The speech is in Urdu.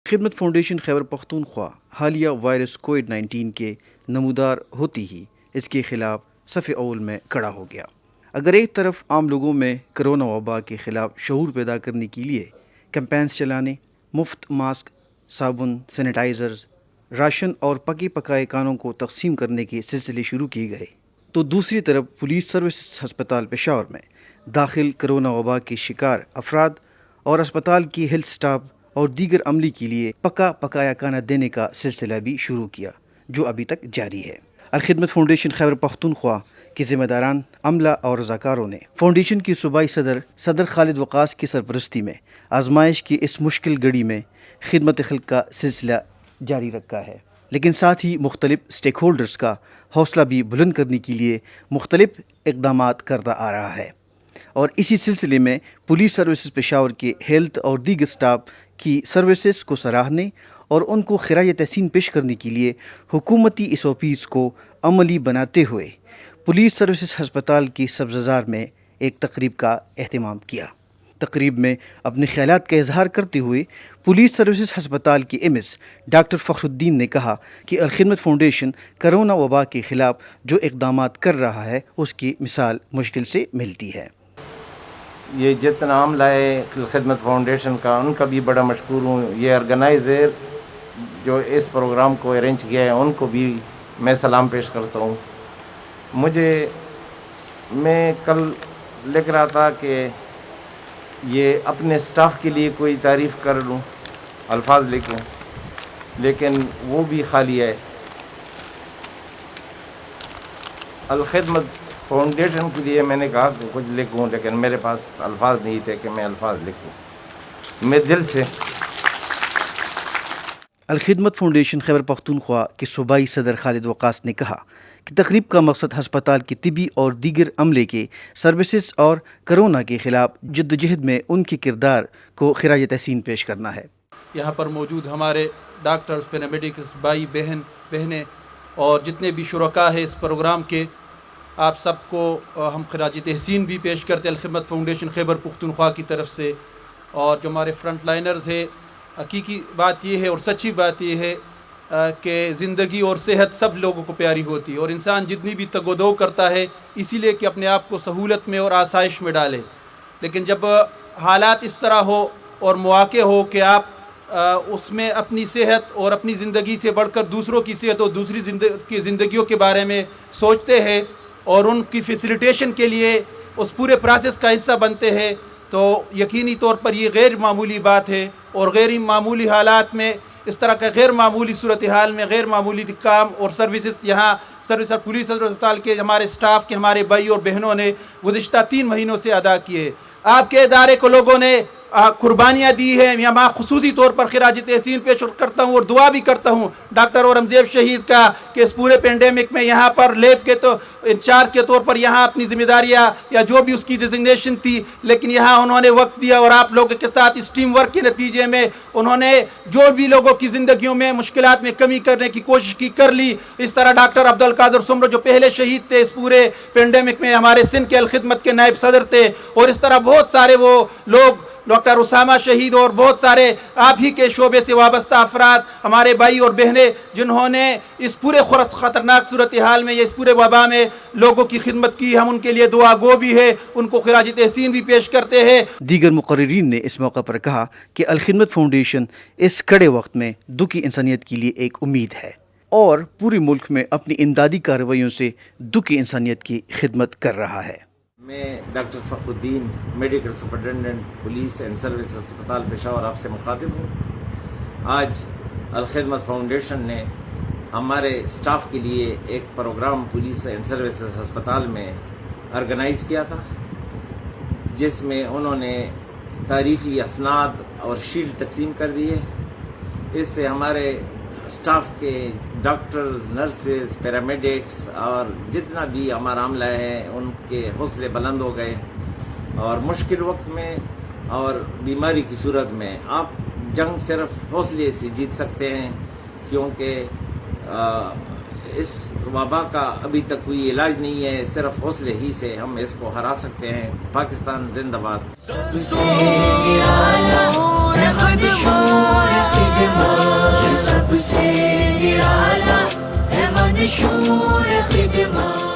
خدمت فاؤنڈیشن خیبر پختونخوا حالیہ وائرس کووڈ-19 کے نمودار ہوتی ہی اس کے خلاف صف اول میں کھڑا ہو گیا۔ اگر ایک طرف عام لوگوں میں کرونا وبا کے خلاف شعور پیدا کرنے کے لیے کیمپینز چلانے، مفت ماسک، صابن، سینیٹائزرز، راشن اور پکے پکائے کھانوں کو تقسیم کرنے کے سلسلے شروع کیے گئے، تو دوسری طرف پولیس سروسز ہسپتال پشاور میں داخل کرونا وبا کے شکار افراد اور اسپتال کی ہیلتھ سٹاف اور دیگر عملے کے لیے پکا پکایا کھانا دینے کا سلسلہ بھی شروع کیا، جو ابھی تک جاری ہے۔ الخدمت فاؤنڈیشن خیبر پختونخوا کے ذمہ داران، عملہ اور رضاکاروں نے فاؤنڈیشن کی صوبائی صدر خالد وقاص کی سرپرستی میں آزمائش کی اس مشکل گھڑی میں خدمت خلق کا سلسلہ جاری رکھا ہے، لیکن ساتھ ہی مختلف سٹیک ہولڈرز کا حوصلہ بھی بلند کرنے کے لیے مختلف اقدامات کرتا آ رہا ہے، اور اسی سلسلے میں پولیس سروسز پشاور کے ہیلتھ اور دیگر سٹاف کی سروسز کو سراہنے اور ان کو خراج تحسین پیش کرنے کے لیے حکومتی SOPs کو عملی بناتے ہوئے پولیس سروسز ہسپتال کی سبززار میں ایک تقریب کا اہتمام کیا۔ تقریب میں اپنے خیالات کا اظہار کرتے ہوئے پولیس سروسز ہسپتال کے MS ڈاکٹر فخر الدین نے کہا کہ الخدمت فاؤنڈیشن کرونا وبا کے خلاف جو اقدامات کر رہا ہے اس کی مثال مشکل سے ملتی ہے۔ یہ جتنا عملہ ہے خدمت فاؤنڈیشن کا، ان کا بھی بڑا مشکور ہوں۔ یہ آرگنائزر جو اس پروگرام کو ارینج کیا ہے ان کو بھی میں سلام پیش کرتا ہوں۔ میں کل لکھ رہا تھا کہ یہ اپنے سٹاف کے لیے کوئی تعریف کر لوں، الفاظ لکھوں، لیکن وہ بھی خالی ہے۔ الخدمت فاؤنڈیشن کے لیے میں نے کہا کہ کچھ لکھوں، لیکن میرے پاس الفاظ نہیں تھے کہ میں الفاظ لکھوں۔ میں دل سے الخدمت فاؤنڈیشن خیبر پختونخوا کے صوبائی صدر خالد وقاص نے کہا کہ تقریب کا مقصد ہسپتال کی طبی اور دیگر عملے کے سروسز اور کرونا کے خلاف جدوجہد میں ان کے کردار کو خراج تحسین پیش کرنا ہے۔ یہاں پر موجود ہمارے ڈاکٹرز، پیرامیڈکس، بھائی بہنیں اور جتنے بھی شرکاء ہیں اس پروگرام کے، آپ سب کو ہم خراج تحسین بھی پیش کرتے ہیں الخدمت فاؤنڈیشن خیبر پختونخوا کی طرف سے۔ اور جو ہمارے فرنٹ لائنرز ہیں، حقیقی بات یہ ہے اور سچی بات یہ ہے کہ زندگی اور صحت سب لوگوں کو پیاری ہوتی ہے، اور انسان جتنی بھی تگ و دو کرتا ہے اسی لیے کہ اپنے آپ کو سہولت میں اور آسائش میں ڈالے، لیکن جب حالات اس طرح ہو اور مواقع ہو کہ آپ اس میں اپنی صحت اور اپنی زندگی سے بڑھ کر دوسروں کی صحت اور دوسری کی زندگیوں کے بارے میں سوچتے ہیں اور ان کی فیسیلیٹیشن کے لیے اس پورے پروسیس کا حصہ بنتے ہیں، تو یقینی طور پر یہ غیر معمولی بات ہے، اور غیر معمولی حالات میں اس طرح کا غیر معمولی صورتحال میں غیر معمولی کام اور سروسز یہاں پولیس ہسپتال کے ہمارے سٹاف کے ہمارے بھائی اور بہنوں نے گزشتہ 3 مہینوں سے ادا کیے۔ آپ کے ادارے کو لوگوں نے قربانیاں دی ہیں، میں خصوصی طور پر خراج تحسین پیش کرتا ہوں اور دعا بھی کرتا ہوں ڈاکٹر اورنگزیب شہید کا کہ اس پورے پینڈیمک میں یہاں پر لیب کے تو انچارج کے طور پر یہاں اپنی ذمہ داریاں یا جو بھی اس کی ڈیزگنیشن تھی، لیکن یہاں انہوں نے وقت دیا اور آپ لوگوں کے ساتھ اس ٹیم ورک کے نتیجے میں انہوں نے جو بھی لوگوں کی زندگیوں میں مشکلات میں کمی کرنے کی کوشش کر لی۔ اس طرح ڈاکٹر عبدالقادر سمرو جو پہلے شہید تھے اس پورے پینڈیمک میں، ہمارے سندھ کے الخدمت کے نائب صدر تھے، اور اس طرح بہت سارے وہ لوگ، ڈاکٹر اسامہ شہید اور بہت سارے آپ ہی کے شعبے سے وابستہ افراد، ہمارے بھائی اور بہنیں جنہوں نے اس پورے خطرناک صورتحال میں، اس پورے وبا میں لوگوں کی خدمت کی، ہم ان کے لیے دعا گو بھی ہے، ان کو خراج تحسین بھی پیش کرتے ہیں۔ دیگر مقررین نے اس موقع پر کہا کہ الخدمت فاؤنڈیشن اس کڑے وقت میں دکھی انسانیت کے لیے ایک امید ہے اور پورے ملک میں اپنی امدادی کارروائیوں سے دکھی انسانیت کی خدمت کر رہا ہے۔ میں ڈاکٹر فخر الدین، medical superintendent police and service ہسپتال پشاور آپ سے مخاطب ہوں۔ آج الخدمت فاؤنڈیشن نے ہمارے سٹاف کے لیے ایک پروگرام پولیس اینڈ سروسز ہسپتال میں آرگنائز کیا تھا، جس میں انہوں نے تعریفی اسناد اور شیلڈ تقسیم کر دیے۔ اس سے ہمارے سٹاف کے ڈاکٹرز، نرسز، پیرامیڈکس اور جتنا بھی ہمارا عملہ ہے ان کے حوصلے بلند ہو گئے، اور مشکل وقت میں اور بیماری کی صورت میں آپ جنگ صرف حوصلے سے جیت سکتے ہیں، کیونکہ اس وبا کا ابھی تک کوئی علاج نہیں ہے، صرف حوصلے ہی سے ہم اس کو ہرا سکتے ہیں۔ پاکستان زندہ باد۔ سے نرالا ہے منشور خدمات.